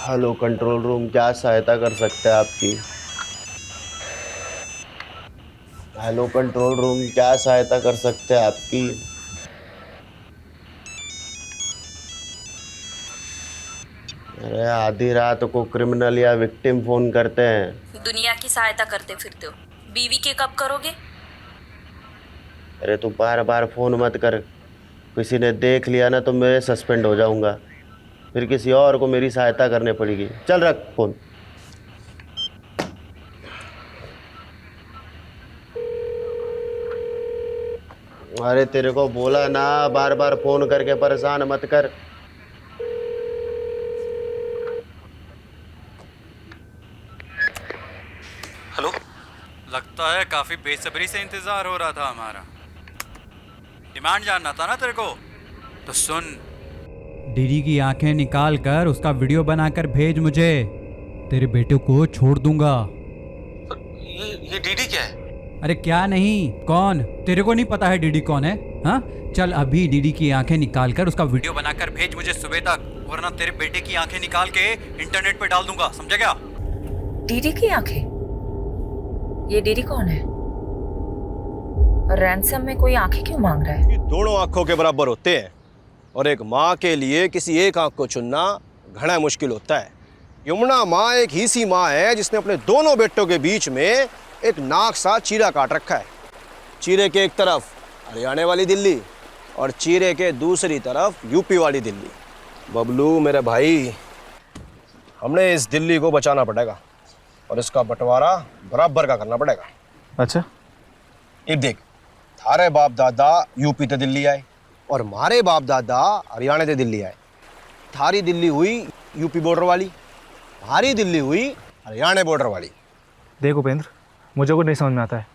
Hello control room, क्या सहायता कर सकते हैं आपकी? हेलो कंट्रोल रूम, क्या सहायता कर सकते हैं आपकी? अरे आधी रात को क्रिमिनल या विक्टिम फोन करते हैं। दुनिया की सहायता करते फिरते हो। बीवी के कब करोगे? अरे तू बार बार फोन मत कर। किसी ने देख लिया ना तो मैं सस्पेंड हो जाऊंगा। फिर किसी और को मेरी सहायता करनी पड़ेगी। चल रख फोन। अरे तेरे को बोला ना, बार बार फोन करके परेशान मत कर। हेलो। लगता है काफी बेसब्री से इंतजार हो रहा था हमारा। डिमांड जानना था ना तेरे को, तो सुन। डीडी की आंखें निकाल कर उसका वीडियो बनाकर भेज मुझे। तेरे बेटे को छोड़ दूंगा। ये डीडी क्या है? अरे क्या नहीं, कौन? तेरे को नहीं पता है डीडी कौन है? हाँ, चल अभी डीडी की आंखें निकाल कर उसका वीडियो बनाकर भेज मुझे सुबह तक, वरना तेरे बेटे की आंखें निकाल के इंटरनेट पे डाल दूंगा, समझा क्या? डीडी की आंखें? ये डीडी कौन है? और रैंसम में कोई आंखें क्यों मांग रहा है? दोनों आंखों के बराबर होते हैं और एक माँ के लिए किसी एक आंख को चुनना घना मुश्किल होता है। यमुना माँ एक ही सी माँ है जिसने अपने दोनों बेटों के बीच में एक नाक सा चीरा काट रखा है। चीरे के एक तरफ हरियाणा वाली दिल्ली और चीरे के दूसरी तरफ यूपी वाली दिल्ली। बबलू मेरे भाई, हमने इस दिल्ली को बचाना पड़ेगा और इसका बंटवारा बराबर का करना पड़ेगा। अच्छा, ये देख, थारे बाप दादा यूपी ते दिल्ली आए और हमारे बाप दादा हरियाणा से दिल्ली आए। थारी दिल्ली हुई यूपी बॉर्डर वाली, हमारी दिल्ली हुई हरियाणा बॉर्डर वाली। देख उपेंद्र, मुझे कुछ नहीं समझ में आता है।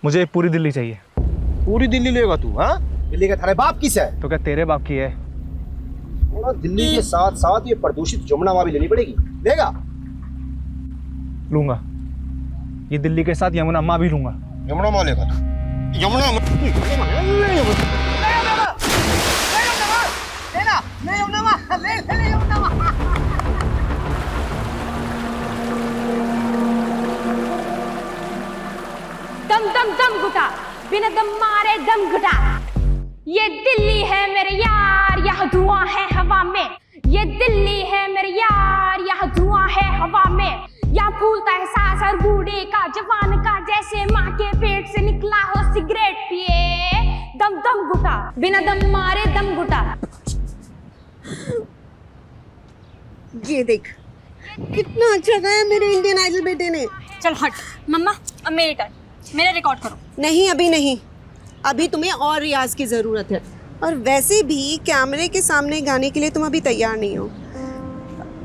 मुझे पूरी दिल्ली चाहिए। पूरी दिल्ली लेगा तू? हाँ, दिल्ली का थारे बाप किस है? तो क्या तेरे बाप की है? थोड़ा दिल्ली के साथ साथ ये प्रदूषित जमुना माँ भी लेनी पड़ेगी। लेगा? लूंगा। ये दिल्ली के साथ यमुना माँ भी लूंगा। यमुना माँ लेगा तू? यमुना दम दम दम घुटा, बिना दम मारे दम घुटा। ये दिल्ली है मेरे यार, यहाँ धुआं है हवा में। ये दिल्ली है मेरे यार, यहाँ धुआं है हवा में। यहाँ फूलता है सांस हर बूढ़े का, जवान का, जैसे माँ के पेट से निकला हो सिगरेट पिए। दम दम घुटा, बिना दम मारे दम घुटा। ये देख, कितना अच्छा गाया मेरे इंडियन आइडल बेटे ने। चल हट मम्मा, अब मेरी टर्न, मेरा रिकॉर्ड करो। नहीं, अभी नहीं, अभी तुम्हें और रियाज की ज़रूरत है। और वैसे भी कैमरे के सामने गाने के लिए तुम अभी तैयार नहीं हो।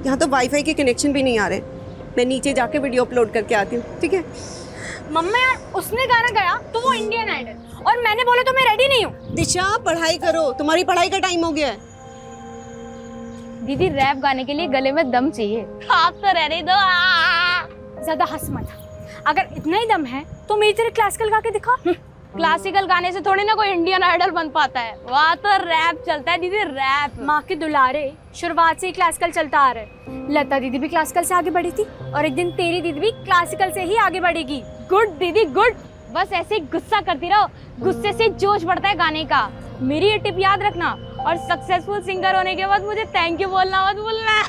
यहाँ तो वाईफाई के कनेक्शन भी नहीं आ रहे। मैं नीचे जाके वीडियो अपलोड करके आती हूँ, ठीक है? मम्मा यार, उसने गाना गाया तो वो इंडियन आइडल, और मैंने बोला तो मैं रेडी नहीं हूँ। दिशा, पढ़ाई करो, तुम्हारी पढ़ाई का टाइम हो गया है। दीदी, रैप गाने के लिए गले में दम चाहिए। आप तो रहने दो। ज्यादा हंस मत। अगर इतना ही दम है तो मेरी तरह क्लासिकल गा के दिखा। क्लासिकल गाने से थोड़ी ना कोई इंडियन आइडल बन पाता है, वहाँ तो रैप चलता है दीदी, रैप। माँ के दुलारे, शुरुआत से ही क्लासिकल चलता आ रहा है। लता दीदी भी क्लासिकल से आगे बढ़ी थी, और एक दिन तेरी दीदी भी क्लासिकल से ही आगे बढ़ेगी। गुड दीदी, गुड। बस ऐसे ही गुस्सा करती रहो, गुस्से से जोश बढ़ता है गाने का। मेरी ये टिप याद रखना, और सक्सेसफुल सिंगर होने के बाद मुझे थैंक यू बोलना मत भूलना।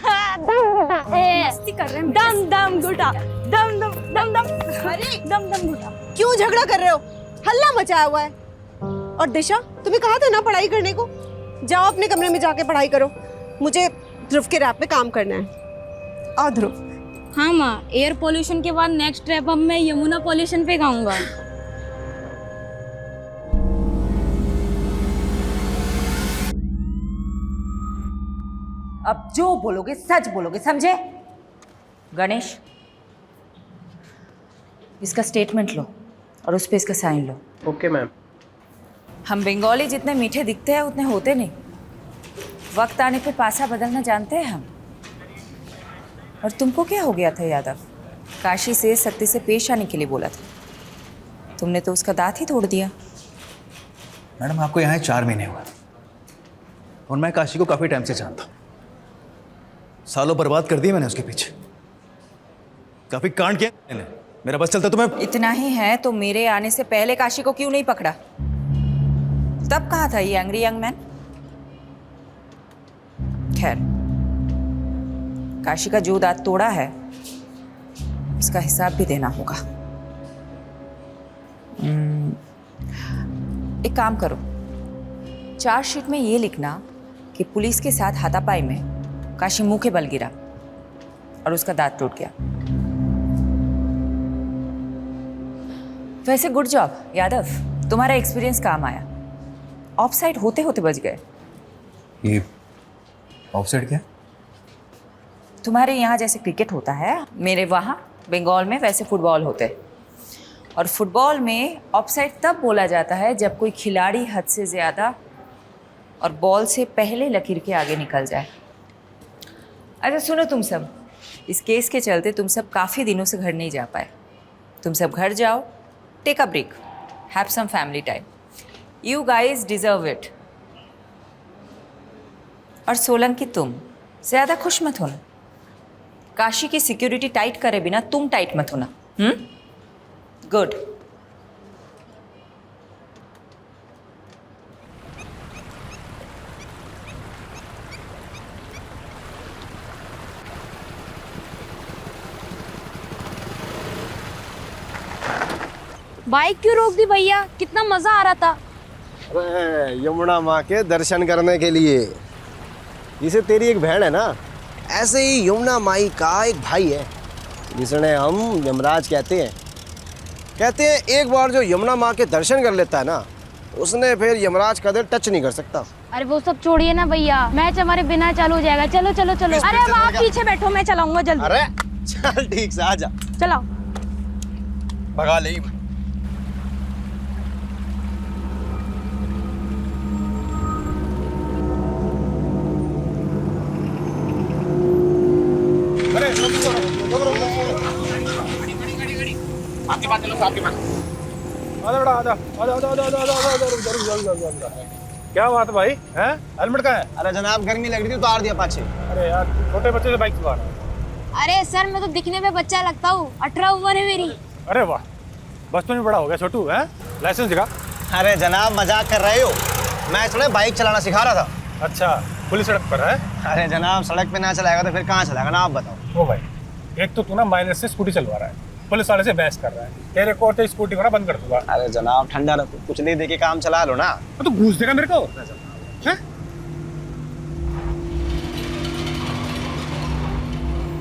मस्ती कर रहे हैं। दम दम घुटा, दम दम दम दम, अरे दम दम घुटा। क्यों झगड़ा कर रहे हो? हल्ला मचाया हुआ है। और दिशा, तुम्हें कहा था ना पढ़ाई करने को। जाओ अपने कमरे में जाके पढ़ाई करो। मुझे ध्रुव के रैप पे काम करना है। आओ ध्रुव। हाँ माँ, एयर पोल्यूशन के बाद नेक्स्ट रैप अब मैं यमुना पोल्यूशन पे गाऊंगा। अब जो बोलोगे सच बोलोगे, समझे? गणेश, इसका स्टेटमेंट लो और उस पे इसका साइन लो। Okay ma'am. हम बंगाली जितने मीठे दिखते हैं उतने होते नहीं। वक्त आने पे पासा बदलना जानते हैं हम। और तुमको क्या हो गया था यादव? काशी से सत्य से पेश आने के लिए बोला था, तुमने तो उसका दांत ही तोड़ दिया। मैडम, आपको यहाँ 4 महीने हुआ और मैं काशी को काफ़ी टाइम से जानता हूँ। सालों बर्बाद कर दिए मैंने उसके पीछे, काफी कांड किया मैंने। मेरा बस चलता तो मैं इतना ही है तो मेरे आने से पहले काशी को क्यों नहीं पकड़ा? तब कहाँ था ये एंग्री यंग मैन? खैर, काशी का जो दांत तोड़ा है उसका हिसाब भी देना होगा। एक काम करो, चार्जशीट में ये लिखना कि पुलिस के साथ हाथापाई में काशी मुंह के बल गिरा और उसका दांत टूट गया। वैसे गुड जॉब यादव, तुम्हारा एक्सपीरियंस काम आया। ऑफसाइड होते होते बच गए। ये ऑफसाइड क्या? तुम्हारे यहाँ जैसे क्रिकेट होता है, मेरे वहाँ बंगाल में वैसे फुटबॉल होते हैं। और फुटबॉल में ऑफसाइड तब बोला जाता है जब कोई खिलाड़ी हद से ज़्यादा और बॉल से पहले लकीर के आगे निकल जाए। अच्छा सुनो तुम सब, इस केस के चलते तुम सब काफ़ी दिनों से घर नहीं जा पाए। तुम सब घर जाओ, take a break, have some family time. You guys deserve it. और सोलंकी, तुम ज़्यादा खुश मत होना। काशी की सिक्योरिटी टाइट करे बिना तुम टाइट मत होना। गुड। बाइक क्यों रोक दी भैया? कितना मजा आ रहा था। अरे यमुना माँ के दर्शन करने के लिए। जिसे तेरी एक बहन है ना, ऐसे ही यमुना माई का एक भाई है जिसने हम यमराज कहते हैं। कहते हैं एक बार जो यमुना माँ के दर्शन कर लेता है ना, उसने फिर यमराज का दिल टच नहीं कर सकता। अरे वो सब छोड़िए ना भैया, मैच हमारे बिना चालू हो जाएगा। चलो चलो चलो। अरे अब आप पीछे बैठो, मैं चलाऊंगा जल्दी। अरे चल ठीक से आजा, चलाओ। भगा ले। क्या बात है भाई? हैं? हेलमेट कहाँ है? अरे जनाब गर्मी लग रही थी, उतार दिया पाछे। अरे यार, छोटे बच्चे से बाइक चला रहा है। अरे सर, मैं तो दिखने में बच्चा लगता हूँ। 18 उम्र है मेरी। अरे वाह, बचपन में बड़ा हो गया छोटू। है लाइसेंस दिखा। अरे जनाब मजाक कर रहे हो, मैं थोड़े बाइक चलाना सिखा रहा था। अच्छा, पुलिस सड़क पर है? अरे जनाब सड़क पे ना चलाएगा तो फिर कहाँ चलाएगा ना, आप बताओ। ओ भाई, एक तो तू ना माइनर से स्कूटी चलवा रहा है, पुलिस वाले से बहस कर रहा है। तेरे को तो स्कूटी को ना बंद कर दूंगा। अरे जनाब ठंडा रखो, कुछ नहीं दे के काम चला लो ना। तो घूस देगा मेरे को? हैं?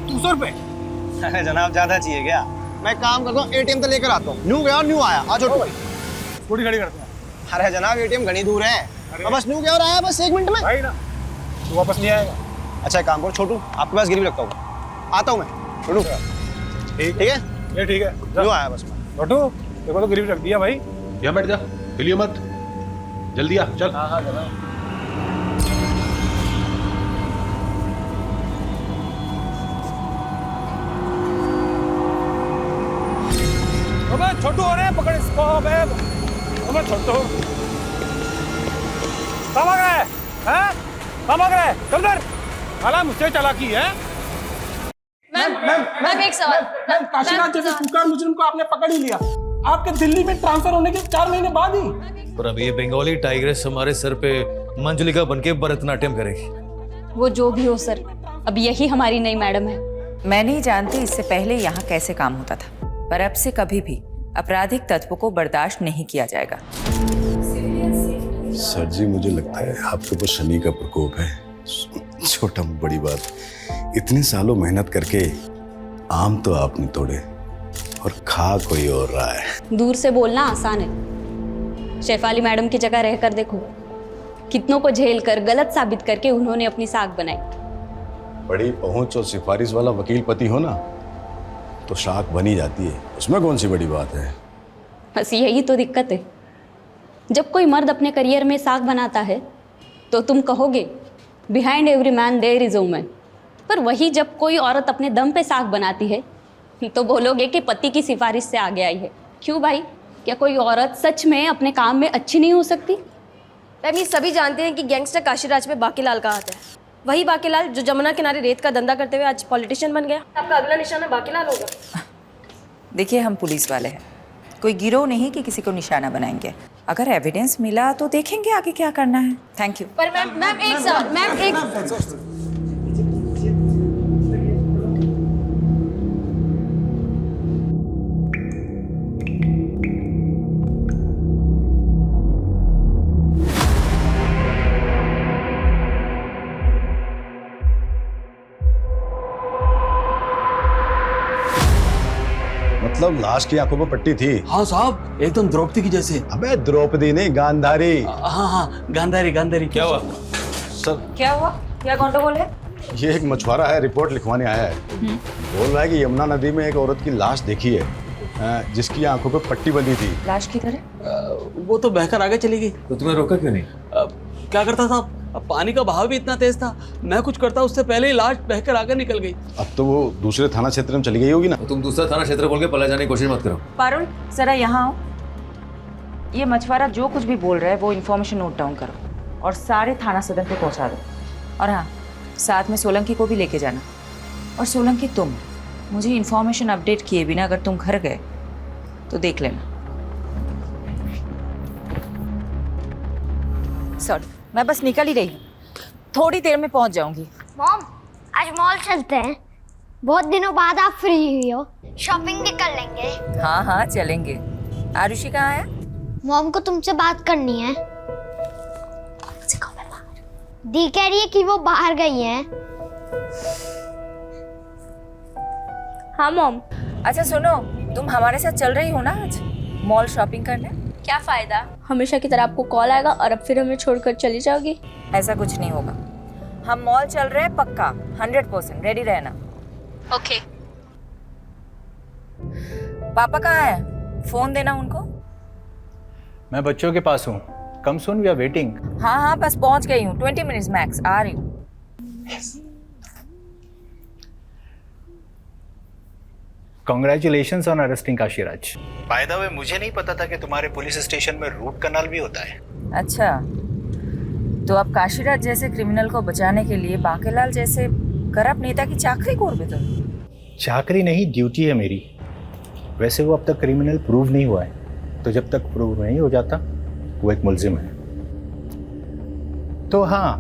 200 रुपए? अरे जनाब ज्यादा चाहिए क्या? मैं काम करता हूँ, एटीएम तो लेकर आता हूँ। न्यू गया और न्यू आया। आ जाओ। स्कूटी खड़ी करते हैं। अरे जनाब एटीएम घनी दूर है, बस न्यू गया और आया बस 1 मिनट में। भाई ना, तू वापस नहीं आएगा। अच्छा एक काम करो छोटू, आपके पास गिरवी रखता हूँ, आता हूँ मैं। छोटू ठीक है, ये ठीक है। न्यू आया बस मैं। छोटू, देखो तो गिरवी रख दिया भाई। यहाँ बैठ जा, हिलियो मत, जल्दी आ, चल। हाँ जनाब। अबे छोटू, अरे पकड़ इसको। अबे छोटू, कहाँ भाग रहा है? हैं? कहाँ भाग रहा है? चल इधर। साला मुझसे चालाकी है। मैम एक सवाल। काशीनाथ जैसे कुख्यात मुजरिम को आपने पकड़ ही लिया, आपके दिल्ली में ट्रांसफर होने के 4 महीने बाद ही। और अब ये बंगाली टाइग्रेस हमारे सर पे मंजुलिका बनके भरतनाट्यम करेगी। वो जो भी हो सर, अब यही हमारी नई मैडम है। मैं नहीं जानती इससे पहले यहाँ कैसे काम होता था, पर अब से कभी भी आपराधिक तत्व को बर्दाश्त नहीं किया जाएगा। सर जी, मुझे लगता है आपके ऊपर शनि का प्रकोप है। छोटा बड़ी बात, इतने सालों मेहनत करके आम तो आपने तोड़े और खा कोई और रहा है। दूर से बोलना आसान है, शेफाली मैडम की जगह रहकर देखो। कितनों को झेल कर, गलत साबित करके उन्होंने अपनी साख बनाई। बड़ी पहुंच और सिफारिश वाला वकील पति हो ना, तो शाख बनी जाती है, उसमें कौन सी बड़ी बात है। बस यही तो दिक्कत है। जब कोई मर्द अपने करियर में साख बनाता है तो तुम कहोगे behind every man there is a woman, पर वही जब कोई औरत अपने दम पे साख बनाती है तो बोलोगे कि पति की सिफारिश से आगे आई है। क्यों भाई, क्या कोई औरत सच में अपने काम में अच्छी नहीं हो सकती? मैम ये सभी जानते हैं कि गैंगस्टर काशीराज में बाकीलाल का हाथ है। वही बाकीलाल जो जमुना किनारे रेत का धंधा करते हुए आज पॉलिटिशियन बन गया। आपका अगला निशाना बाकीलाल होगा। देखिए हम पुलिस वाले हैं, कोई गिरोह नहीं कि किसी को निशाना बनाएंगे। अगर एविडेंस मिला तो देखेंगे आगे क्या करना है। Thank you. पर मैम एक सवाल, मैम एक मतलब लाश की आंखों पर पट्टी थी? हाँ साहब, एकदम द्रौपदी की जैसे। अबे द्रौपदी नहीं, गांधारी। हाँ, गांधारी गांधारी। क्या हुआ सर? क्या हुआ? क्या गंडगोल है? ये एक मछुआरा है, रिपोर्ट लिखवाने आया है। बोल रहा है कि यमुना नदी में एक औरत की लाश देखी है जिसकी आंखों पर पट्टी बंधी थी। लाश की तरह? वो तो बहकर आगे चली गई। तो तुम्हें रोका क्यों नहीं? क्या करता था? अब पानी का बहाव भी इतना तेज था, मैं कुछ करता उससे पहले ही लाश बहकर आगे निकल गई। अब तो वो दूसरे थाना क्षेत्र में चली गई होगी ना। तो तुम दूसरा थाना क्षेत्र बोल के पला जाने की कोशिश मत करो। पारुल जरा यहाँ आओ। ये मछुआरा जो कुछ भी बोल रहा है वो इन्फॉर्मेशन नोट डाउन करो और सारे थाना सदन पे पहुंचा दो। और हाँ, साथ में सोलंकी को भी लेके जाना। और सोलंकी तुम मुझे इन्फॉर्मेशन अपडेट किए बिना अगर तुम घर गए तो देख लेना। सॉरी, मैं बस निकल ही रही हूँ, थोड़ी देर में पहुंच जाऊंगी। मॉम, आज मॉल चलते हैं। बहुत दिनों बाद आप फ्री हुई हो, शॉपिंग भी कर लेंगे। हाँ हाँ चलेंगे। आरुषि कहाँ है? मॉम को तुमसे बात करनी है। दी कह रही है कि वो बाहर गई हैं। हाँ मॉम। अच्छा सुनो, तुम हमारे साथ चल रही हो ना आज मॉल शॉपिंग करने? क्या फायदा, हमेशा की तरह आपको कॉल आएगा और अब फिर हमें छोड़कर चली जाओगी। ऐसा कुछ नहीं होगा, हम मॉल चल रहे हैं पक्का, 100%। रेडी रहना। ओके। पापा कहाँ है? फोन देना उनको। मैं बच्चों के पास हूँ। कम सून, वी आर वेटिंग। हाँ हाँ बस पहुंच गई हूँ, 20 मिनट्स मैक्स, आ रही हूँ। Congratulations on arresting Kashiraj. By the way, मुझे नहीं पता था कि तुम्हारे पुलिस स्टेशन में रूट कनाल भी होता है। अच्छा, तो अब काशीराज जैसे क्रिमिनल को बचाने के लिए बांकेलाल जैसे करप्ट नेता की चाकरी कोर भी तुम? चाकरी नहीं, ड्यूटी है मेरी। वैसे वो अब तक क्रिमिनल प्रूव नहीं हुआ है, तो जब तक प्रूव नहीं हो जाता वो एक मुलजिम है। तो हाँ,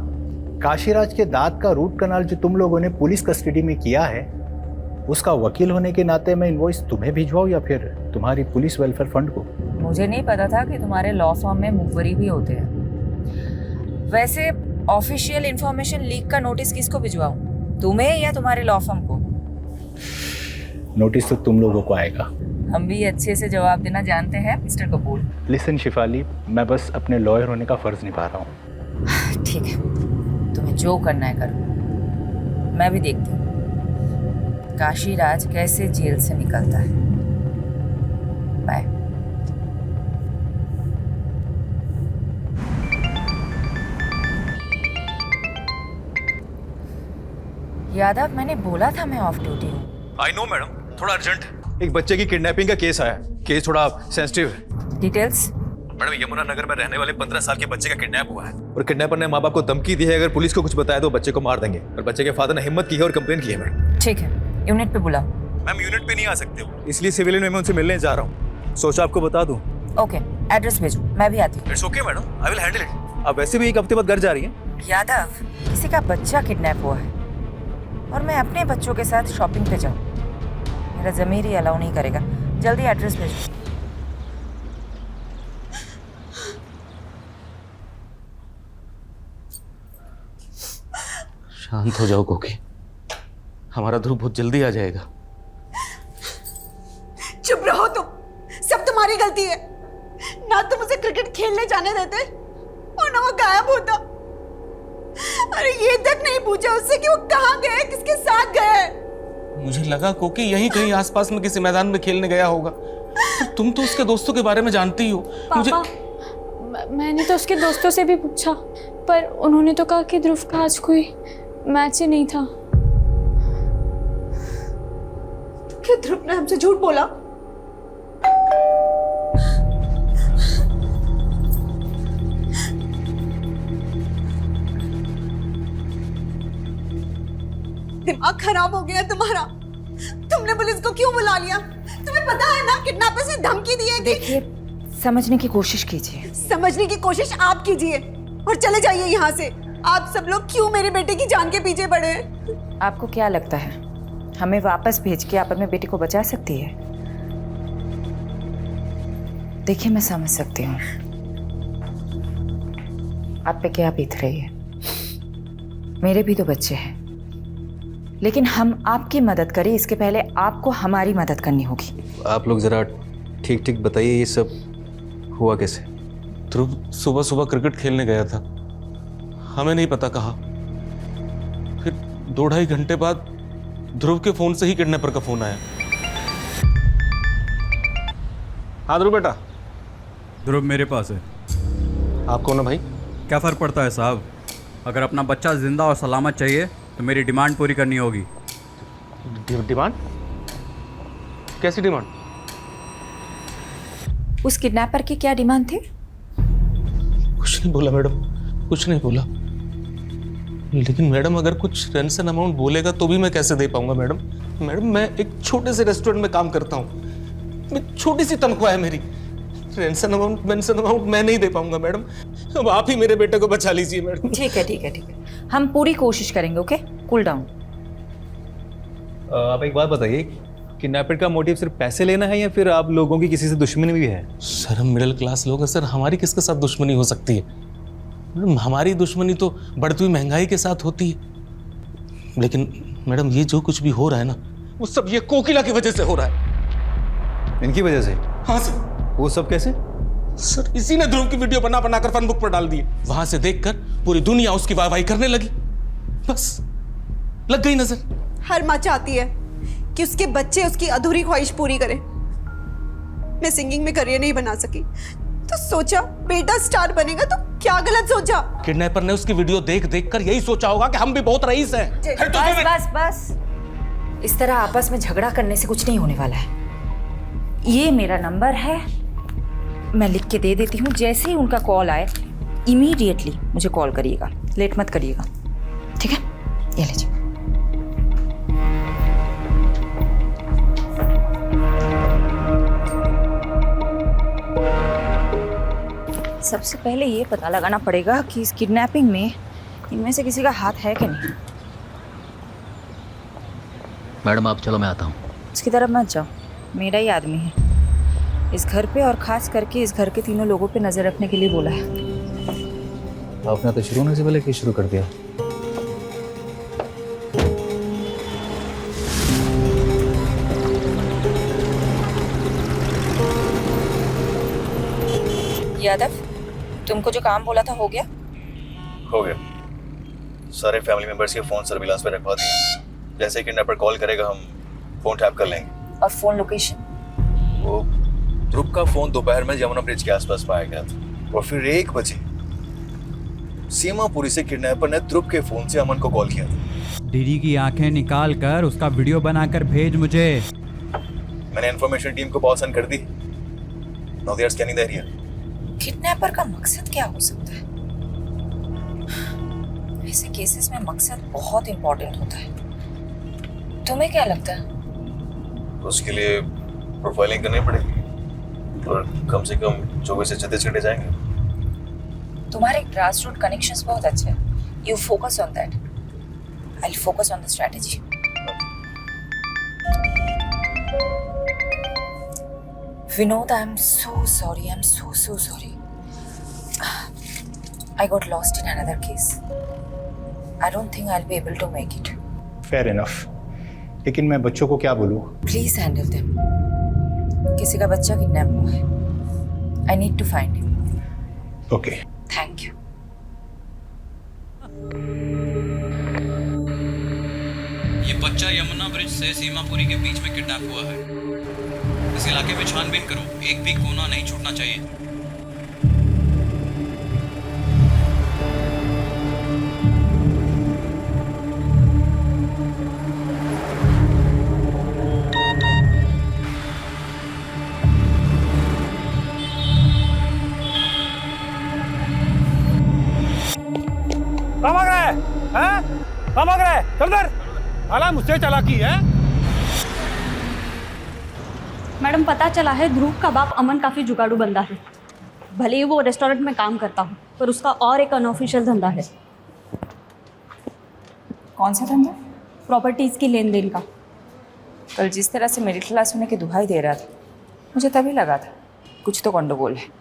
काशीराज के दांत का रूट कनाल जो तुम लोगों ने पुलिस कस्टडी में किया है, उसका वकील होने के नाते मैं इनवॉइस तुम्हें भिजवाऊं या फिर तुम्हारी पुलिस वेलफेयर फंड को? मुझे नहीं पता था कि तुम्हारे लॉ फर्म में मुखबरी भी होते हैं। वैसे ऑफिशियल इंफॉर्मेशन लीक का नोटिस किसको भिजवाऊं, तुम्हें या तुम्हारे लॉ फर्म को? नोटिस तो तुम लोगों को आएगा। हम भी अच्छे से जवाब देना जानते हैं मिस्टर कपूर। लिसन शिफाली, मैं बस अपने लॉयर होने का फर्ज निभा रहा हूँ। ठीक है, तुम्हें जो करना है करो, मैं भी देखती हूँ काशीराज कैसे जेल से निकलता है। बाय। यादव, मैंने बोला था मैं ऑफ ड्यूटी हूँ। आई नो मैडम, थोड़ा अर्जेंट है। एक बच्चे की किडनैपिंग का केस आया। केस थोड़ा सेंसिटिव है। डिटेल्स? मैडम, यमुना नगर में रहने वाले 15 साल के बच्चे का किडनैप हुआ है और किडनैपर ने माँ बाप को धमकी दी है अगर पुलिस को कुछ बताया तो बच्चे को मार देंगे। और बच्चे के फादर ने हिम्मत की है और कंप्लेन की है मैडम। ठीक है, यूनिट पे बुलाओ। मैम, यूनिट पे नहीं आ सकते हो, इसलिए सिविलियन में मैं उनसे मिलने जा रहा हूँ। सोचा आपको बता दूँ। ओके, एड्रेस भेजो, मैं भी आती हूँ। It's okay madam, I will handle it. आप वैसे भी एक हफ्ते बाद घर जा रही हैं। यादव, किसी का बच्चा किडनैप हुआ है और मैं अपने बच्चों के साथ शॉपिंग पे जाऊँ, मेरा ज़मीर ही अलाउ नहीं करेगा। जल्दी एड्रेस भेजो। शांत हो जाओ कोकी, हमारा ध्रुव बहुत जल्दी आ जाएगा। चुप रहो तुम, सब तुम्हारी गलती है। ना तुम उसे क्रिकेट खेलने जाने देते और ना वो गायब होता। अरे ये तक नहीं पूछा उससे कि वो कहाँ गए, किसके साथ गए। मुझे लगा कोकी यहीं कहीं आसपास में किसी मैदान में खेलने गया होगा। तुम तो उसके दोस्तों के बारे में जानती हो। पापा, मैंने तो उसके दोस्तों से भी पूछा, पर उन्होंने तो कहा कि ध्रुव का आज कोई मैच ही नहीं था। क्या ध्रुव ने हमसे झूठ बोला? दिमाग खराब हो गया तुम्हारा? तुमने पुलिस को क्यों बुला लिया? तुम्हें पता है ना किडनैपर से धमकी दी है कि... देखिए, समझने की कोशिश कीजिए। समझने की कोशिश आप कीजिए और चले जाइए यहाँ से। आप सब लोग क्यों मेरे बेटे की जान के पीछे पड़े हैं? आपको क्या लगता है हमें वापस भेज के आप अपने बेटे को बचा सकती है? देखिए, मैं समझ सकती हूँ आप पे क्या बीत रही है। मेरे भी तो बच्चे हैं, लेकिन हम आपकी मदद करें इसके पहले आपको हमारी मदद करनी होगी। आप लोग जरा ठीक ठीक बताइए, ये सब हुआ कैसे? ध्रुव सुबह सुबह क्रिकेट खेलने गया था, हमें नहीं पता कहा। फिर 2-2.5 घंटे बाद ध्रुव के फोन से ही किडनैपर का फोन आया। हाँ ध्रुव बेटा। ध्रुव मेरे पास है। आप कौन है भाई? क्या फ़र्क पड़ता है साहब, अगर अपना बच्चा जिंदा और सलामत चाहिए तो मेरी डिमांड पूरी करनी होगी। डिमांड? कैसी डिमांड? उस किडनैपर की क्या डिमांड थी? कुछ नहीं बोला मैडम, कुछ नहीं बोला। लेकिन मैडम अगर कुछ रेंसन अमाउंट बोलेगा तो भी मैं कैसे दे पाऊंगा मैडम? मैडम मैं एक छोटे से रेस्टोरेंट में काम करता हूँ, छोटी सी तनख्वाह है मेरी। रेंसन अमाउंट मैं नहीं दे पाऊंगा मैडम। अब आप ही मेरे बेटे को बचा लीजिए मैडम। ठीक है ठीक है ठीक है, हम पूरी कोशिश करेंगे। Okay, cool down. आप एक बात बताइए, किडनैपर का मोटिव सिर्फ पैसे लेना है या फिर आप लोगों की किसी से दुश्मनी भी है? सर हम मिडिल क्लास लोग हैं सर, हमारी किसके साथ दुश्मनी हो सकती है? मैडम हमारी दुश्मनी तो बढ़ती हुई महंगाई के साथ होती है। लेकिन मैडम ये जो कुछ भी हो रहा है ना, वो सब ये कोकिला की वजह से हो रहा है। इनकी वजह से? हाँ सर। वो सब कैसे? सर इसी ने ध्रुव की वीडियो बना बनाकर फनबुक पर डाल दी। वहां से देखकर पूरी दुनिया उसकी वाहवाही करने लगी, बस लग गई नजर। हर माँ चाहती है कि उसके बच्चे उसकी अधूरी ख्वाहिश पूरी करें। मैं सिंगिंग में करियर नहीं बना सकी तो सोचा बेटा स्टार बनेगा, तो क्या गलत सोचा? किडनैपर ने उसकी वीडियो देख देख कर यही सोचा होगा कि हम भी बहुत रईस हैं। बस बस बस, इस तरह आपस में झगड़ा करने से कुछ नहीं होने वाला है। ये मेरा नंबर है, मैं लिख के दे देती हूँ। जैसे ही उनका कॉल आए इमीडिएटली मुझे कॉल करिएगा, लेट मत करिएगा, ठीक है? ये लीजिए। सबसे पहले ये पता लगाना पड़ेगा कि इस किडनैपिंग में इनमें से किसी का हाथ है कि नहीं। मैडम आप चलो, मैं आता हूँ। उसकी तरफ मत जाओ, मेरा ही आदमी है। इस घर पे और खास करके इस घर के तीनों लोगों पे नजर रखने के लिए बोला है। आपने तो शुरू होने से पहले क्या शुरू कर दिया? यादव, तुमको जो काम बोला था हो गया? हो गया। सारे फैमिली मेंबर्स के फोन सर्विलांस पे रखवा दिए। जैसे ही किडनैपर कॉल करेगा हम फोन टैप कर लेंगे। और फोन लोकेशन? वो ध्रुव का फोन दोपहर में यमुना ब्रिज के आसपास पाया गया था और फिर 1 बजे सीमापुरी से किडनैपर ने ध्रुव के फोन से अमन को कॉल किया था। डीडी की आंखें निकाल कर उसका वीडियो बनाकर भेज मुझे। मैंने इन्फॉर्मेशन टीम को बहुत सेंड कर दी। Now they are scanning the area. Kidnapper का मकसद क्या हो सकता है? ऐसे केसेस में मकसद बहुत इंपॉर्टेंट होता है। तुम्हें क्या लगता है? उसके लिए प्रोफाइलिंग करनी पड़ेगी और कम से कम 24 से 36 घंटे जाएंगे। तुम्हारे ग्रास रूट कनेक्शंस बहुत अच्छे हैं। You focus on that, I will focus on the strategy. Vinod, I'm so sorry. I'm so sorry. I got lost in another case. I don't think I'll be able to make it. Fair enough. लेकिन मैं बच्चों को क्या बोलूँ? Please handle them. किसी का बच्चा kidnap हुआ है. I need to find him. Okay. Thank you. ये बच्चा यमुना ब्रिज से सीमापुरी के बीच में किडनैप हुआ है। इस इलाके में छानबीन करो, एक भी कोना नहीं छूटना चाहिए। कहाँ भाग रहा है? हैं? कहाँ भाग रहा है? चल इधर। साला मुझसे चालाकी है। मैडम पता चला है ध्रुव का बाप अमन काफी जुगाड़ू बंदा है। भले ही वो रेस्टोरेंट में काम करता हो, पर उसका और एक अनऑफिशियल धंधा है। कौन सा धंधा? प्रॉपर्टीज की लेन देन का। कल जिस तरह से मिडिल क्लास होने की दुहाई दे रहा था, मुझे तभी लगा था कुछ तो गंडगोल है।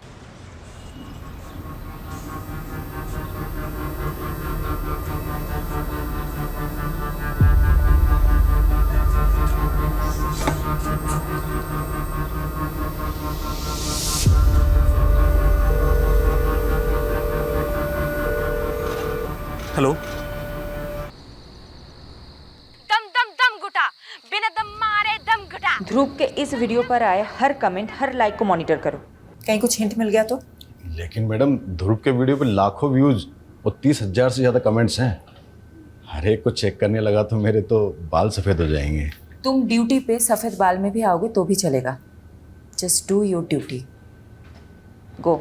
हेलो। दम दम दम घुटा, बिना दम मारे दम घुटा। ध्रुव के इस वीडियो पर आए हर कमेंट, हर लाइक को मॉनिटर करो, कहीं कुछ हिंट मिल गया तो। लेकिन मैडम ध्रुव के वीडियो पे लाखों व्यूज और 30,000 से ज़्यादा कमेंट्स हैं। हर एक को चेक करने लगा तो मेरे तो बाल सफ़ेद हो जाएंगे। तुम ड्यूटी पे सफ़ेद बाल में भी आओगे तो भी चलेगा। Just do your duty. Go.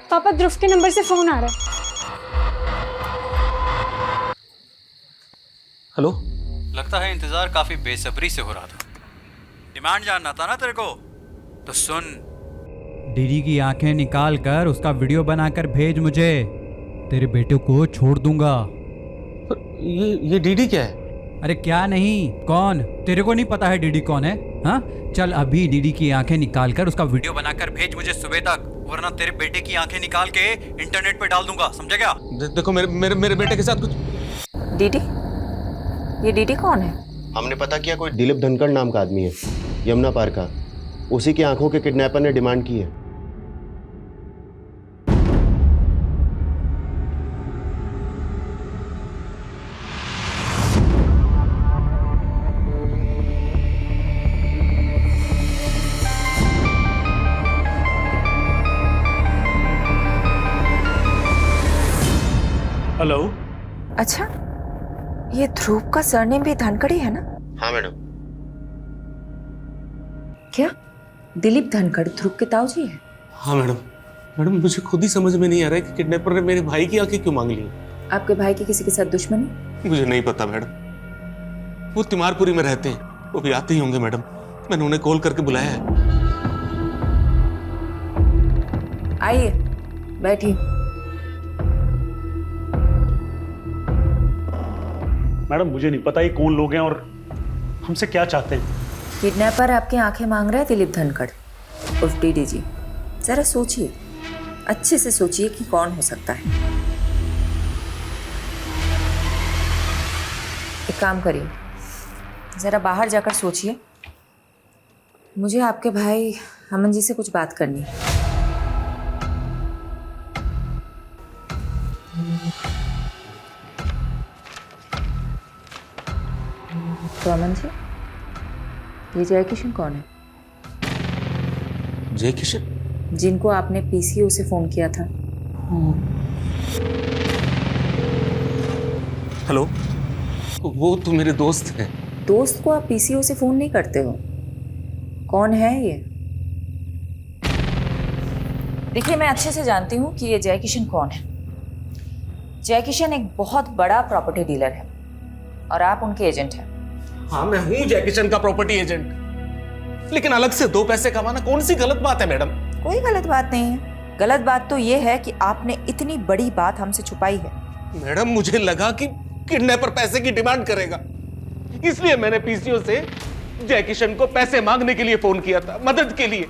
पापा ध्रुव के नंबर से फोन आ रहा है। हेलो। लगता है इंतजार काफी बेसब्री से हो रहा था। डिमांड जानना था ना तेरे को, तो सुन। डीडी की आंखें निकाल कर उसका वीडियो बनाकर भेज मुझे, तेरे बेटे को छोड़ दूंगा। ये डीडी क्या है? अरे क्या नहीं, कौन? तेरे को नहीं पता है डीडी कौन है? हाँ, चल अभी डीडी की आंखें निकाल कर उसका वीडियो बनाकर भेज मुझे सुबह तक, वरना तेरे बेटे की आंखें निकाल के इंटरनेट पे डाल दूंगा, समझा क्या? देखो मेरे बेटे के साथ कुछ। डीडी? ये डीडी कौन है? हमने पता किया, कोई दिलीप धनखड़ नाम का आदमी है, यमुना पार का। उसी की आंखों के किडनैपर ने डिमांड की है। हेलो। अच्छा, ये ध्रुव का सरनेम भी धनखड़ी है ना? हाँ मैडम। क्या दिलीप धनखड़ ध्रुव के ताऊजी है? हाँ मैडम मुझे खुद ही समझ में नहीं आ रहा है कि किडनैपर ने मेरे भाई की आंखें क्यों मांग ली। आपके भाई की किसी के साथ दुश्मनी? मुझे नहीं पता मैडम, वो तिमारपुरी में रहते हैं, वो भी आते ही होंगे मैडम। मैंने उन्हें कॉल करके बुलाया है। आइए बैठिए। मैडम मुझे नहीं पता ये कौन लोग हैं और हमसे क्या चाहते हैं। किडनैपर आपकी आंखें मांग रहा है दिलीप धनखड़ उर्फ डीडी जी। जरा सोचिए, अच्छे से सोचिए कि कौन हो सकता है। एक काम करिए, जरा बाहर जाकर सोचिए। मुझे आपके भाई अमन जी से कुछ बात करनी है। तो अमन जी, ये जय किशन कौन है? जय किशन? जिनको आपने पीसीओ से फोन किया था। हेलो। वो तो मेरे दोस्त हैं। दोस्त को आप पीसीओ से फोन नहीं करते हो? कौन है ये? देखिए, मैं अच्छे से जानती हूँ कि ये जय किशन कौन है। जय किशन एक बहुत बड़ा प्रॉपर्टी डीलर है और आप उनके एजेंट हैं। हाँ, मैं हूँ जय किशन का प्रॉपर्टी एजेंट, लेकिन अलग से 2 पैसे कमाना कौन सी गलत बात है मैडम? कोई गलत बात नहीं है। गलत बात तो ये है कि आपने इतनी बड़ी बात हमसे छुपाई है। मैडम मुझे लगा कि किडनैपर पैसे की डिमांड करेगा, इसलिए मैंने पीसीओ से जय किशन को पैसे मांगने के लिए फोन किया था, मदद के लिए।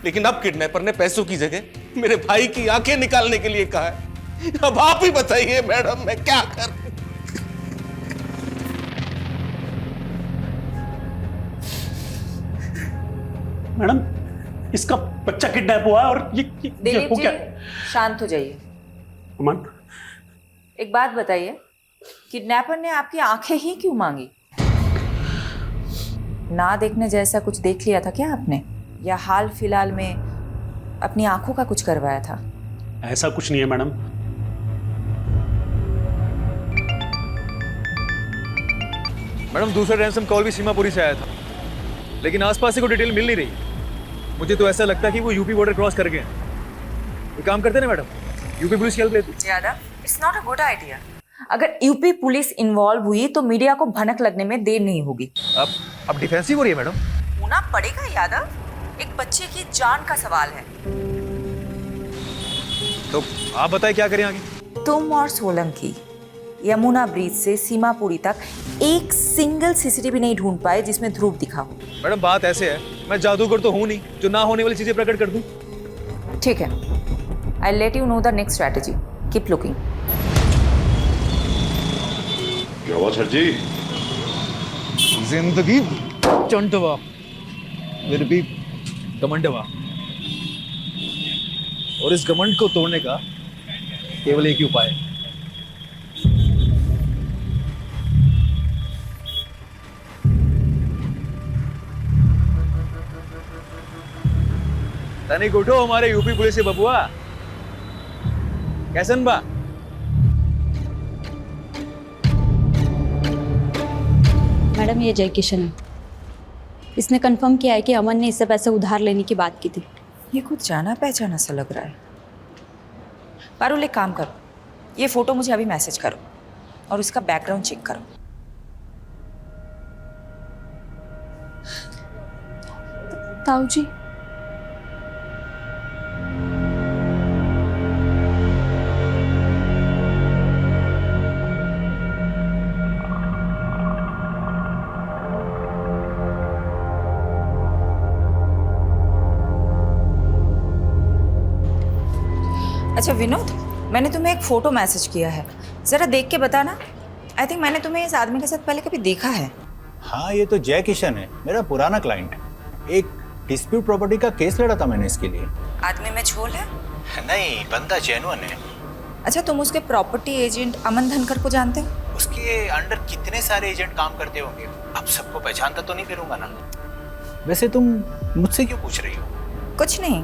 लेकिन अब किडनैपर ने पैसों की जगह मेरे भाई की आंखें निकालने के लिए कहा है। अब आप ही बताइए मैडम, मैं क्या करूं? मैडम इसका बच्चा किडनैप हुआ है और ये दिलीप हो जी, क्या? शांत हो जाइए। अमन, एक बात बताइए, किडनैपर ने आपकी आंखें ही क्यों मांगी? ना देखने जैसा कुछ देख लिया था क्या आपने, या हाल फिलहाल में अपनी आंखों का कुछ करवाया था? ऐसा कुछ नहीं है मैडम। मैडम दूसरा रैंसम कॉल भी सीमापुरी से आया था, लेकिन आसपास से कोई डिटेल मिल नहीं रही। मुझे तो ऐसा लगता है कि वो यूपी बॉर्डर क्रॉस कर गए हैं। ये काम करते ना मैडम, यूपी पुलिस की हेल्प लेती। Yadav, it's not a good idea. अगर यूपी पुलिस इन्वॉल्व हुई तो मीडिया को भनक लगने में देर नहीं होगी। अब डिफेंसिव हो रही है मैडम। होना पड़ेगा यादव, एक बच्चे की जान का सवाल है। तो आप बताएं क्या करें आगे। तुम और सोलंकी यमुना ब्रिज से सीमापुरी तक एक सिंगल सीसीटीवी नहीं ढूंढ पाए जिसमें ध्रुव दिखा हो। मैडम बात ऐसे है, मैं जादूगर तो हूं नहीं जो ना होने वाली चीजें प्रकट कर दूं। ठीक है, I let you know the next strategy. Keep looking. क्या हुआ सर जी? जिंदगी चंटवा फिर भी घमंडवा, और इस घमंड को तोड़ने का केवल एक ही उपाय है। तनिक उठो हमारे यूपी पुलिस से बबुआ। कैसन बा? मैडम ये जय किशन है। इसने कंफर्म किया है कि अमन ने इससे पैसे उधार लेने की बात की थी। ये कुछ जाना पहचाना सा लग रहा है। पारुल एक काम करो, ये फोटो मुझे अभी मैसेज करो और उसका बैकग्राउंड चेक करो। ताऊ जी, अच्छा विनोद, मैंने तुम्हें एक फ़ोटो मैसेज किया है, ज़रा देख के बताना। आई थिंक मैंने तुम्हें इस आदमी के साथ पहले कभी देखा है। हाँ, ये तो जय किशन है, मेरा पुराना क्लाइंट। एक डिस्प्यूट प्रॉपर्टी का केस लड़ा था मैंने इसके लिए। आदमी में झोल है? नहीं, बंदा जेन्युइन है। अच्छा, तुम उसके प्रॉपर्टी एजेंट अमन धनकर को जानते हो? उसके अंडर कितने सारे एजेंट काम करते होंगे, अब सबको पहचानता तो नहीं फिरूंगा ना। वैसे तुम मुझसे क्यों पूछ रही हो? कुछ नहीं।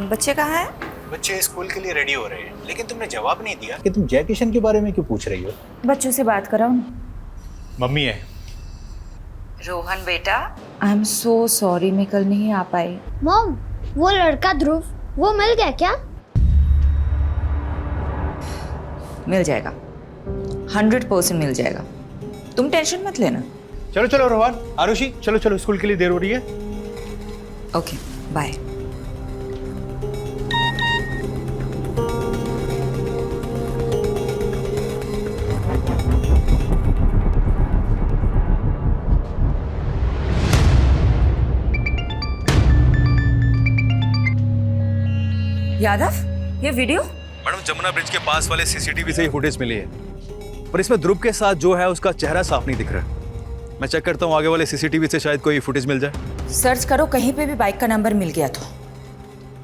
बच्चे कहाँ हैं? बच्चे स्कूल के लिए रेडी हो रहे हैं, लेकिन तुमने जवाब नहीं दिया कि तुम जय किशन के बारे में क्यों पूछ रही हो। बच्चों से बात कराओ ना। मम्मी है। रोहन बेटा, आई एम सो सॉरी, मैं कल नहीं आ पाई। मॉम, वो लड़का ध्रुव, वो मिल गया क्या? मिल जाएगा, 100% मिल जाएगा, तुम टेंशन मत लेना। चलो चलो रोहन, आरुषि, चलो चलो, स्कूल के लिए देर हो रही है। Okay, bye. यादव, ये वीडियो? मैडम जमुना ब्रिज के पास वाले सीसीटीवी से ही फुटेज मिली है, पर इसमें ध्रुव के साथ जो है उसका चेहरा साफ नहीं दिख रहा। मैं चेक करता हूँ आगे वाले सीसीटीवी से शायद कोई फुटेज मिल जाए। सर्च करो, कहीं पे भी बाइक का नंबर मिल गया तो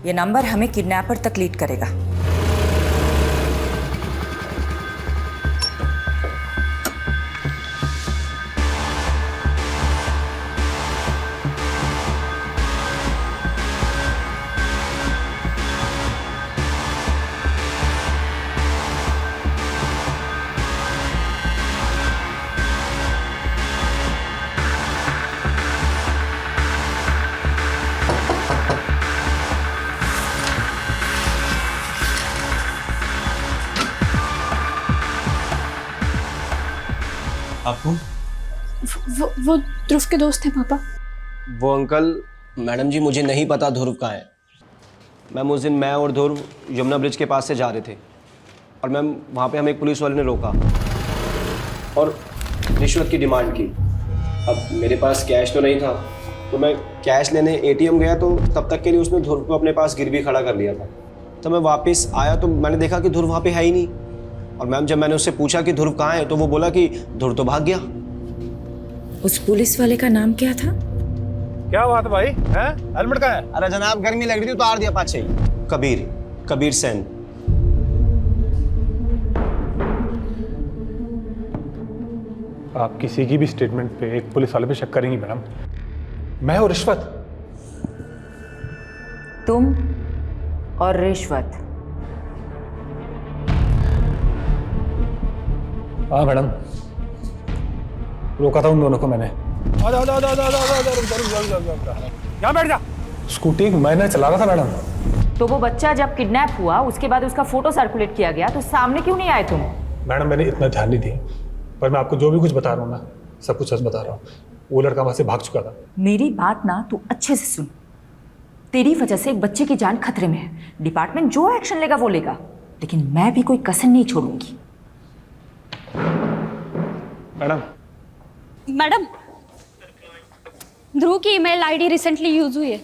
ये नंबर हमें किडनैपर तक लीड करेगा। आपको वो ध्रुव के दोस्त हैं पापा। वो अंकल, मैडम जी मुझे नहीं पता ध्रुव कहाँ है। मैम उस दिन मैं और ध्रुव यमुना ब्रिज के पास से जा रहे थे और मैम वहाँ पे हमें एक पुलिस वाले ने रोका और रिश्वत की डिमांड की। अब मेरे पास कैश तो नहीं था, तो मैं कैश लेने एटीएम गया, तो तब तक के लिए उसने ध्रुव को अपने पास गिरवी खड़ा कर लिया था। तो मैं वापस आया तो मैंने देखा कि ध्रुव वहाँ पे है ही नहीं। और मैम जब मैंने उससे पूछा कि ध्रुव कहाँ है, तो वो बोला कि ध्रुव तो भाग गया। उस पुलिस वाले का नाम क्या था? क्या बात है भाई, हैं? हेलमेट कहाँ है? अरे जनाब गर्मी लग रही थी, उतार दिया पाछे ही। कबीर सेन। आप किसी की भी स्टेटमेंट पे एक पुलिस वाले पे शक करेंगी मैडम? मैं और रिश्वत? तुम और रिश्वत? हाँ मैडम, रोका था उन दोनों को मैंने। यहाँ बैठ जा, स्कूटी मैंने चला रहा था मैडम। तो वो बच्चा जब किडनैप हुआ उसके बाद उसका फोटो सर्कुलेट किया गया तो सामने क्यों नहीं आए तुम? मैडम मैंने इतना ध्यान नहीं दिया, पर मैं आपको जो भी कुछ बता रहा हूँ ना, सब कुछ सच बता रहा हूँ। वो लड़का वहाँ से भाग चुका था। मेरी बात ना तू अच्छे से सुन। तेरी वजह से एक बच्चे की जान खतरे में है। डिपार्टमेंट जो एक्शन लेगा वो लेगा, लेकिन मैं भी कोई कसर नहीं छोड़ूंगी। मैडम मैडम, ध्रुव की ईमेल आईडी रिसेंटली यूज हुई है।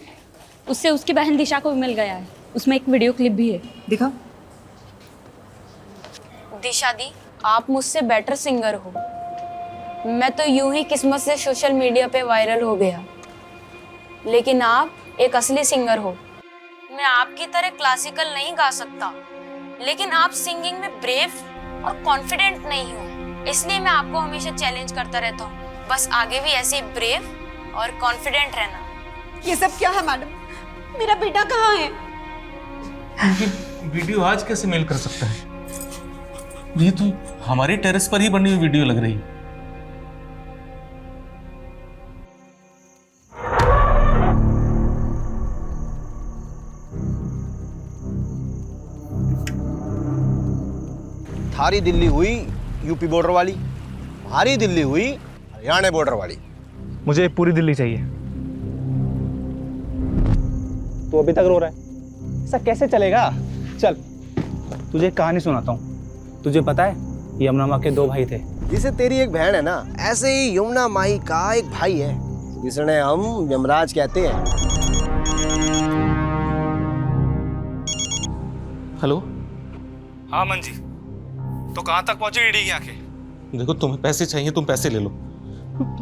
उससे उसकी बहन दिशा को ईमेल गया है। उसमें एक वीडियो क्लिप भी है। दिखाओ। दिशा दी, आप मुझसे बेटर सिंगर हो। मैं तो यूं ही किस्मत से सोशल मीडिया पे वायरल हो गया, लेकिन आप एक असली सिंगर हो। मैं आपकी तरह क्लासिकल नहीं गा सकता, लेकिन आप सिंगिंग में ब्रेव और कॉन्फिडेंट नहीं हो, इसलिए मैं आपको हमेशा चैलेंज करता रहता हूँ। बस आगे भी ऐसे ब्रेव और कॉन्फिडेंट रहना। ये सब क्या है मैडम? मेरा बेटा कहाँ है? वीडियो आज कैसे मेल कर सकता है? ये तो हमारे टेरेस पर ही बनी हुई वीडियो लग रही है। थारी दिल्ली हुई यूपी बॉर्डर वाली, हमारी दिल्ली हुई हरियाणा बॉर्डर वाली। मुझे पूरी दिल्ली चाहिए। तू अभी तक रो रहा है? ऐसा कैसे चलेगा? चल तुझे एक कहानी सुनाता हूँ। तुझे पता है यमुना माँ के 2 भाई थे। जिसे तेरी एक बहन है ना, ऐसे ही यमुना माई का एक भाई है जिसने हम यमराज कहते हैं। हेलो। हाँ मन जी, तो कहाँ तक पहुंची ईडी की आंखें? देखो, तुम्हें पैसे चाहिए, तुम पैसे ले लो।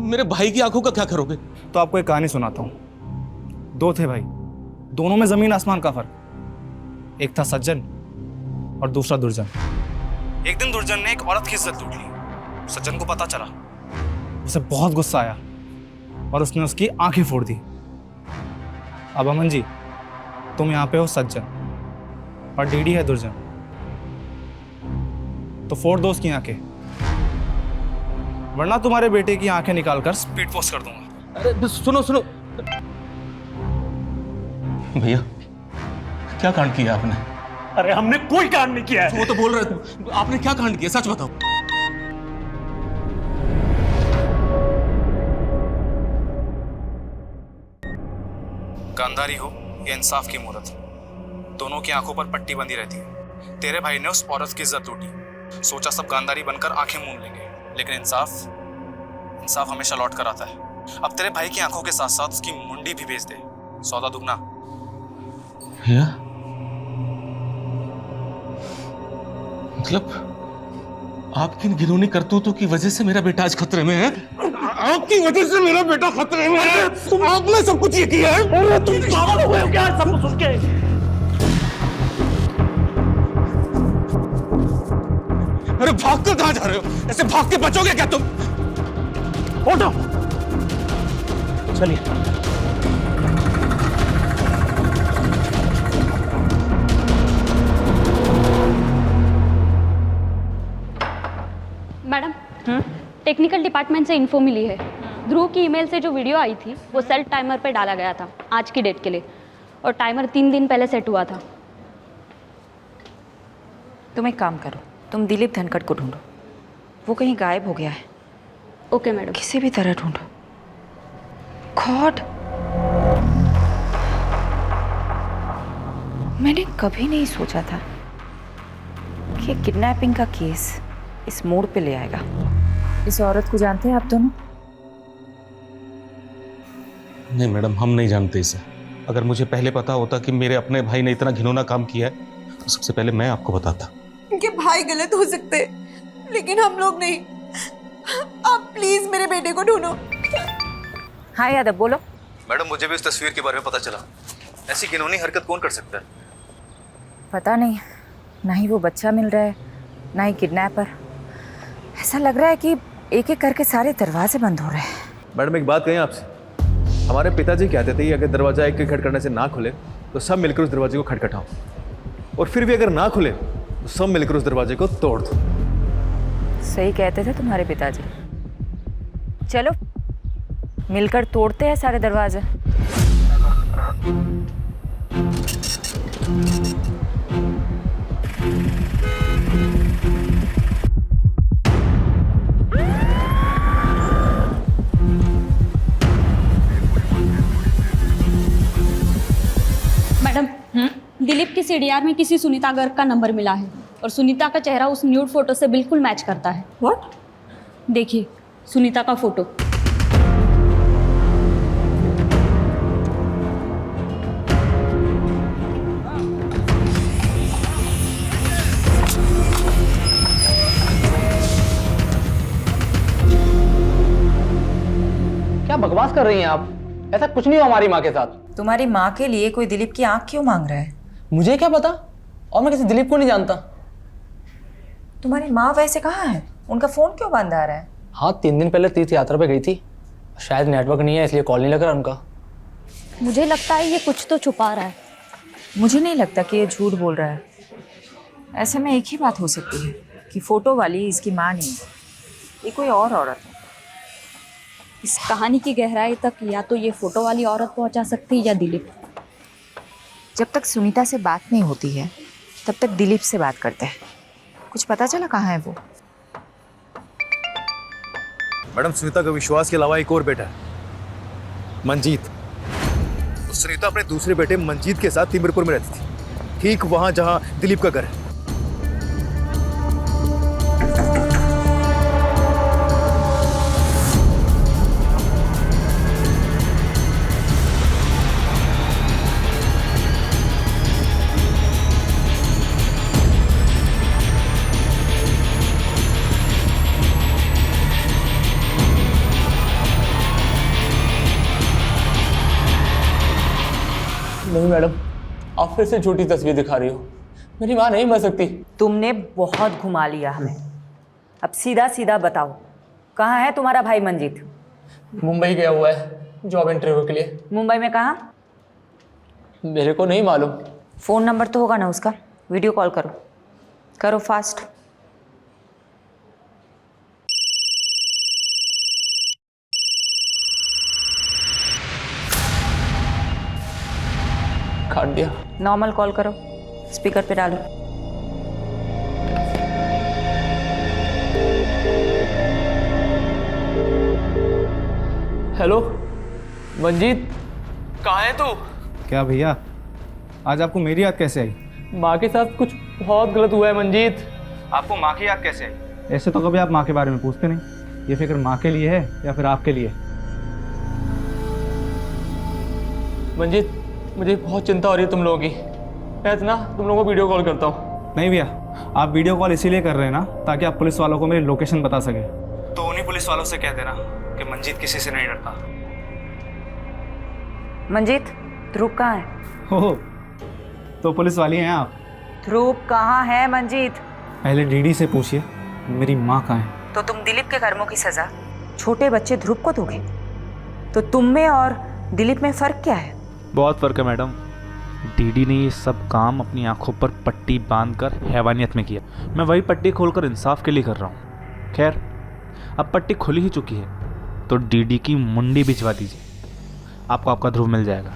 मेरे भाई की आंखों का क्या करोगे? तो आपको एक कहानी सुनाता हूँ। 2 थे भाई, दोनों में जमीन आसमान का फर्क। एक था सज्जन और दूसरा दुर्जन। एक दिन दुर्जन ने एक औरत की इज्जत लूट ली। सज्जन को पता चला, उसे बहुत गुस्सा आया और उसने उसकी आंखें फोड़ दी। अब अमन जी, तुम यहाँ पे हो सज्जन और डीडी है दुर्जन, तो फोड़ दो उसकी आंखें, वरना तुम्हारे बेटे की आंखें निकालकर स्पीड पोस्ट कर दूंगा। अरे सुनो सुनो भैया, क्या कांड किया आपने? अरे हमने कोई कांड नहीं किया है। वो तो बोल रहे थे, आपने क्या कांड किया? सच बताओ। गांधारी हो या इंसाफ की मूरत, दोनों की आंखों पर पट्टी बंधी रहती है। तेरे भाई ने उस औरत की इज्जत लूटी, सोचा सब गांधारी बनकर आंखें मूंद लेंगे, लेकिन इंसाफ हमेशा लौट कर आता है। अब तेरे भाई की आंखों के साथ साथ उसकी मुंडी भी बेच दे, सौदा दुगना। भैया, मतलब आपकी इन घिनौनी करतूतों की वजह से मेरा बेटा आज खतरे में है? आपकी वजह से मेरा बेटा खतरे में है। आपने सब कुछ ये किया है। अरे तुम पागल हो गए हो क्या सब कुछ सुन के? अरे भाग कर कहां जा रहे हो? ऐसे भाग के बचोगे क्या तुम? उठो, चलिए। मैडम, टेक्निकल डिपार्टमेंट से इन्फो मिली है। ध्रुव की ईमेल से जो वीडियो आई थी वो सेल्फ टाइमर पे डाला गया था आज की डेट के लिए, और टाइमर 3 दिन पहले सेट हुआ था। तुम एक काम करो, तुम दिलीप धनखड़ को ढूंढो, वो कहीं गायब हो गया है। Okay madam. किसी भी तरह ढूंढो। गॉड, मैंने कभी नहीं सोचा था कि किडनैपिंग का केस इस मोड़ पे ले आएगा। इस औरत को जानते हैं आप दोनों? नहीं मैडम, हम नहीं जानते इसे। अगर मुझे पहले पता होता कि मेरे अपने भाई ने इतना घिनौना काम किया है तो सबसे पहले मैं आपको बताता। उनके भाई गलत हो सकते, लेकिन हम लोग नहीं। आप प्लीज मेरे बेटे को ढूंढो। हाँ यादव, बोलो। मैडम, मुझे भी इस तस्वीर के बारे में पता चला। ऐसी घिनौनी हरकत कौन कर सकता है? पता नहीं, ना ही वो बच्चा मिल रहा है, ना ही किडनैपर। ऐसा लग रहा है कि एक एक करके सारे दरवाजे बंद हो रहे हैं। मैडम, एक बात कहें आपसे। हमारे पिताजी कहते थे कि अगर दरवाजा एक खटखटाने से ना खुले तो सब मिलकर उस दरवाजे को खटखटाओ, और फिर भी अगर ना खुले तो सब मिलकर उस दरवाजे को तोड़ दो। सही कहते थे तुम्हारे पिताजी। चलो मिलकर तोड़ते हैं सारे दरवाजे। मैडम, दिलीप के सीडीआर में किसी सुनीता गर्ग का नंबर मिला है और सुनीता का चेहरा उस न्यूड फोटो से बिल्कुल मैच करता है। व्हाट? देखिए सुनीता का फोटो। क्या बकवास कर रही हैं आप? ऐसा कुछ नहीं हो हमारी माँ के साथ। तुम्हारी माँ के लिए कोई दिलीप की आंख क्यों मांग रहा है? मुझे क्या पता, और मैं किसी दिलीप को नहीं जानता। तुम्हारी माँ वैसे कहाँ है? उनका फोन क्यों बंद आ रहा है? हाँ, 3 दिन पहले तीर्थ यात्रा पे गई थी, शायद नेटवर्क नहीं है इसलिए कॉल नहीं लग रहा उनका। मुझे लगता है ये कुछ तो छुपा रहा है। मुझे नहीं लगता कि ये झूठ बोल रहा है। ऐसे में एक ही बात हो सकती है कि फोटो वाली इसकी माँ नहीं है, ये कोई और औरत है। इस कहानी की गहराई तक या तो ये फोटो वाली औरत पहुंचा सकती है या दिलीप। जब तक सुनीता से बात नहीं होती है तब तक दिलीप से बात करते हैं। कुछ पता चला कहाँ है वो? मैडम, सुनीता का विश्वास के अलावा एक और बेटा है, मंजीत। तो सुनीता अपने दूसरे बेटे मंजीत के साथ तिमिरपुर में रहती थी, ठीक वहां जहां दिलीप का घर है। नहीं मैडम, आप फिर से झूठी तस्वीर दिखा रही हो। मेरी माँ नहीं मर सकती। तुमने बहुत घुमा लिया हमें। अब सीधा सीधा बताओ, कहाँ है तुम्हारा भाई मंजीत? मुंबई गया हुआ है जॉब इंटरव्यू के लिए। मुंबई में कहाँ? मेरे को नहीं मालूम। फ़ोन नंबर तो होगा ना उसका? वीडियो कॉल करो, करो फास्ट। काट दिया। नॉर्मल कॉल करो, स्पीकर पे डालो। हेलो मंजीत, कहाँ है तू? क्या भैया, आज आपको मेरी याद कैसे आई? माँ के साथ कुछ बहुत गलत हुआ है मंजीत। आपको माँ की याद कैसे आई? ऐसे तो कभी आप माँ के बारे में पूछते नहीं। ये फिक्र माँ के लिए है या फिर आपके लिए? मंजीत, मुझे बहुत चिंता हो रही है तुम लोगों की। मैं ना तुम लोगों को वीडियो कॉल करता हूँ। नहीं भैया, आप वीडियो कॉल इसीलिए कर रहे हैं ना ताकि आप पुलिस वालों को मेरी लोकेशन बता सके। तो उन्हीं पुलिस वालों से कह देना कि मंजीत किसी से नहीं डरता। मंजीत, ध्रुव कहाँ है? हो तो पुलिस वाली हैं आप? ध्रुव कहाँ है मंजीत? पहले डीडी से पूछिए मेरी माँ कहाँ है। तो तुम दिलीप के कर्मों की सजा छोटे बच्चे ध्रुव को दोगे? तो तुम में और दिलीप में फ़र्क क्या है? बहुत फ़र्क है मैडम। डीडी ने ये सब काम अपनी आंखों पर पट्टी बांधकर हैवानियत में किया। मैं वही पट्टी खोलकर इंसाफ के लिए कर रहा हूँ। खैर, अब पट्टी खुली ही चुकी है तो डीडी की मुंडी भिजवा दीजिए, आपको आपका ध्रुव मिल जाएगा।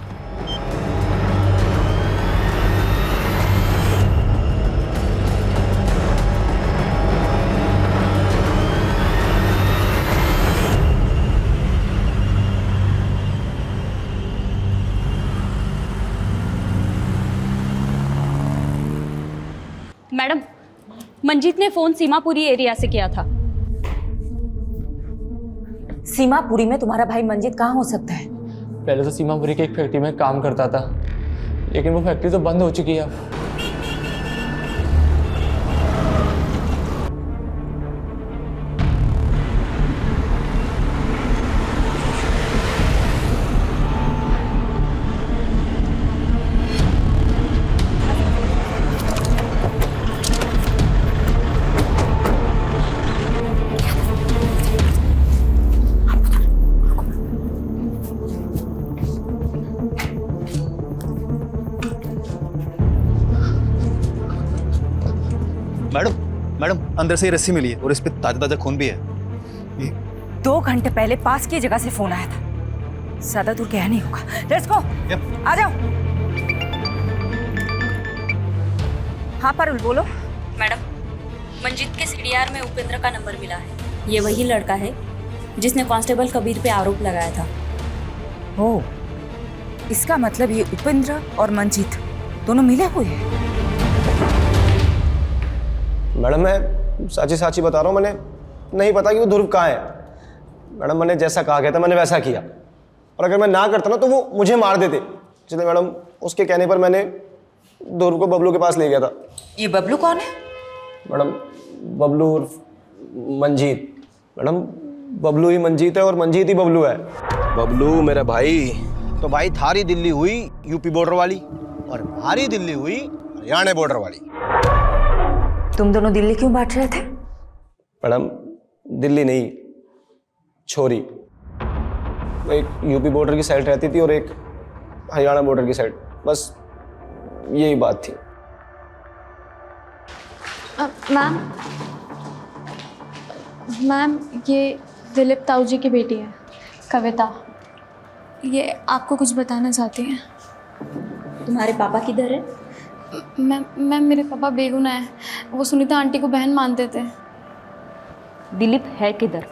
मैडम, मंजीत ने फोन सीमापुरी एरिया से किया था। सीमापुरी में तुम्हारा भाई मंजीत कहाँ हो सकता है? पहले तो सीमापुरी के एक फैक्ट्री में काम करता था, लेकिन वो फैक्ट्री तो बंद हो चुकी है अब। मैडम, अंदर से ही रस्सी मिली है और इस पे ताजा ताजा खून भी है। 2 घंटे पहले पास की जगह से फोन आया था। ज्यादा दूर गया नहीं होगा। लेट्स गो, आ जाओ। हाँ पारुल बोलो। मैडम, मंजीत के सीडीआर में उपेंद्र का नंबर मिला है। ये वही लड़का है जिसने कांस्टेबल कबीर पे आरोप लगाया था। ओ, इसका मतलब ये उपेंद्र और मंजीत दोनों मिले हुए हैं। मैडम मैं साची साची बता रहा हूँ, मैंने नहीं पता कि वो ध्रुव कहाँ है। मैडम मैंने जैसा कहा गया था मैंने वैसा किया, और अगर मैं ना करता ना तो वो मुझे मार देते। इसलिए मैडम उसके कहने पर मैंने ध्रुव को बबलू के पास ले गया था। ये बबलू कौन है? मैडम बबलू उर्फ मंजीत। मैडम बबलू ही मंजीत है और मंजीत ही बबलू है। बबलू मेरा भाई, तो भाई थारी दिल्ली हुई यूपी बॉर्डर वाली, और भारी दिल्ली हुई हरियाणा बॉर्डर वाली। तुम दोनों दिल्ली क्यों बांट रहे थे? मैडम दिल्ली नहीं, छोरी। वो एक यूपी बॉर्डर की साइड रहती थी और एक हरियाणा बॉर्डर की साइड, बस यही बात थी। मैम ये दिलीप ताऊ जी की बेटी है कविता, ये आपको कुछ बताना चाहती हैं। तुम्हारे पापा किधर है? मैम मेरे पापा बेगुनाह है, वो सुनीता आंटी को बहन मानते थे। दिलीप है किधर?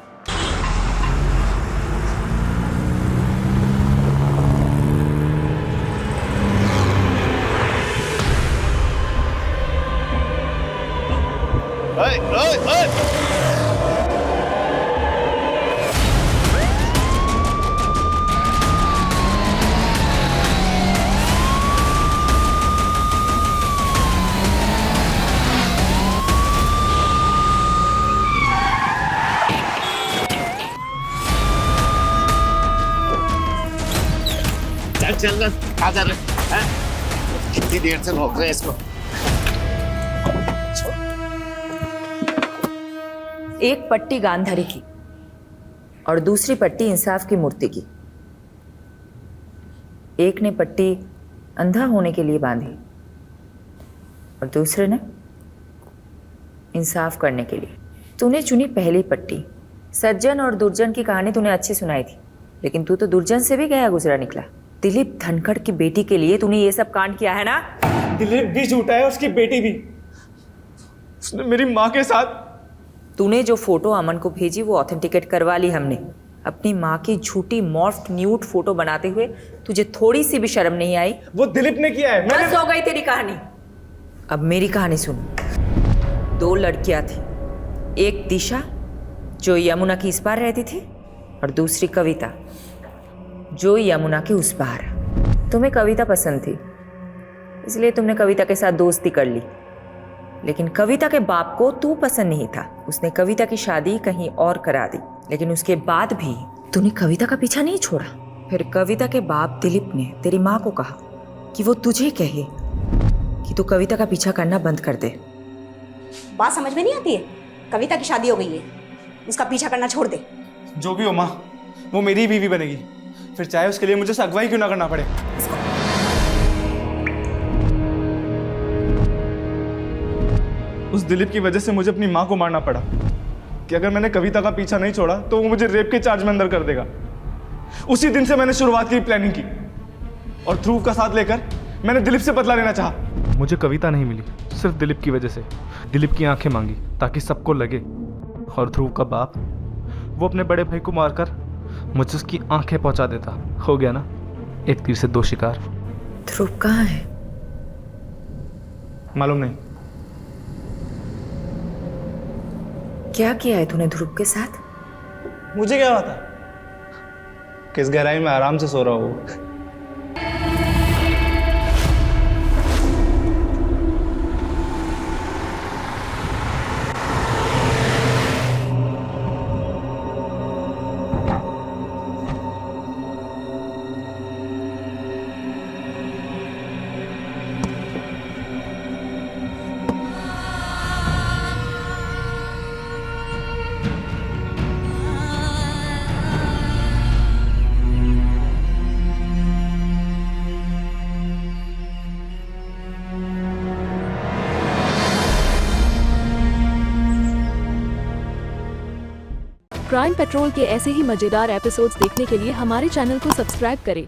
चल क्या कर रहे हैं? कितनी देर से भौंक रहे हैं इसको। एक पट्टी गांधारी की और दूसरी पट्टी इंसाफ की मूर्ति की। एक ने पट्टी अंधा होने के लिए बांधी और दूसरे ने इंसाफ करने के लिए। तूने चुनी पहली पट्टी। सज्जन और दुर्जन की कहानी तूने अच्छी सुनाई थी, लेकिन तू तो दुर्जन से भी गया गुजरा निकला। दिलीप धनखड़ की बेटी के लिए तूने ये सब कांड किया है ना? दिलीप भी झूठा है, उसकी बेटी भी। उसने मेरी माँ के साथ। तूने जो फोटो अमन को भेजी वो ऑथेंटिकेट करवा ली हमने। अपनी माँ की झूठी मॉर्फ्ड न्यूड फोटो बनाते हुए तुझे थोड़ी सी भी शर्म नहीं आई? वो दिलीप ने किया है। बस हो गई तेरी कहानी, अब मेरी कहानी सुन। 2 लड़कियां थी, एक दिशा जो यमुना की इस पार रहती थी और दूसरी कविता जो यमुना के उस पार। तुम्हें कविता पसंद थी इसलिए तुमने कविता के साथ दोस्ती कर ली, लेकिन कविता के बाप को तू पसंद नहीं था। उसने कविता की शादी कहीं और करा दी, लेकिन उसके बाद भी तूने कविता का पीछा नहीं छोड़ा। फिर कविता के बाप दिलीप ने तेरी माँ को कहा कि वो तुझे कहे कि तू कविता का पीछा करना बंद कर दे। बात समझ में नहीं आती है? कविता की शादी हो गई है, उसका पीछा करना छोड़ दे। जो भी हो माँ, वो मेरी ही बीवी बनेगी, फिर चाहे उसके लिए मुझे अगवाई क्यों ना करना पड़े। उस दिलीप की वजह से मुझे अपनी माँ को मारना पड़ा कि अगर मैंने कविता का पीछा नहीं छोड़ा तो वो मुझे रेप के चार्ज में अंदर कर देगा। उसी दिन से मैंने शुरुआत की, प्लानिंग की, और ध्रुव का साथ लेकर मैंने दिलीप से बदला लेना चाहा। मुझे कविता नहीं मिली सिर्फ दिलीप की वजह से। दिलीप की आंखें मांगी ताकि सबको लगे, और ध्रुव का बाप वो अपने बड़े भाई को मारकर मुझे उसकी आंखें पहुंचा देता। हो गया ना, एक तीर से 2 शिकार। ध्रुव कहाँ है? मालूम नहीं। क्या किया है तूने ध्रुव के साथ? मुझे क्या पता, किस गहराई में आराम से सो रहा हूँ। क्राइम पेट्रोल के ऐसे ही मजेदार एपिसोड्स देखने के लिए हमारे चैनल को सब्सक्राइब करें